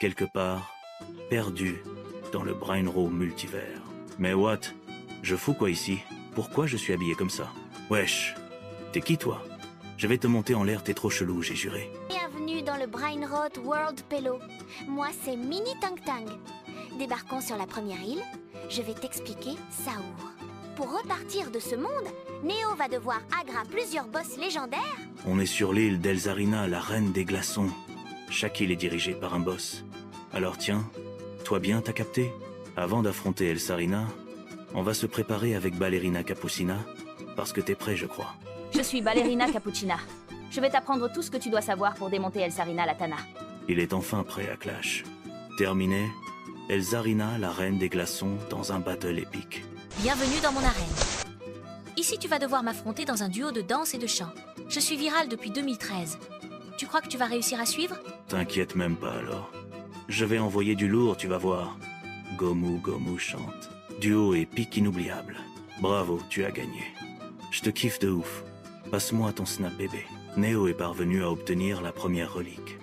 quelque part, perdu dans le Brainrow multivers. Mais what? Je fous quoi ici? Pourquoi je suis habillé comme ça? Wesh, t'es qui toi? Je vais te monter en l'air, t'es trop chelou, j'ai juré. Bienvenue dans le Brainrot World Pello. Moi, c'est Mini Tang Tang. Débarquons sur la première île. Je vais t'expliquer Saour. Pour repartir de ce monde, Neo va devoir agra plusieurs boss légendaires. On est sur l'île d'Elzarina, la reine des glaçons. Chaque île est dirigée par un boss. Alors tiens, toi bien, t'as capté? Avant d'affronter Elsarina, on va se préparer avec Ballerina Capucina, parce que t'es prêt, je crois. Je suis Ballerina Capucina. Je vais t'apprendre tout ce que tu dois savoir pour démonter Elsarina Latana. Il est enfin prêt à clash. Terminé, Elzarina, la reine des glaçons, dans un battle épique. Bienvenue dans mon arène. Ici, tu vas devoir m'affronter dans un duo de danse et de chant. Je suis virale depuis 2013. Tu crois que tu vas réussir à suivre? T'inquiète même pas alors. Je vais envoyer du lourd, tu vas voir. Gomu Gomu chante. Duo épique inoubliable. Bravo, tu as gagné. Je te kiffe de ouf. Passe-moi ton snap bébé. Neo est parvenu à obtenir la première relique.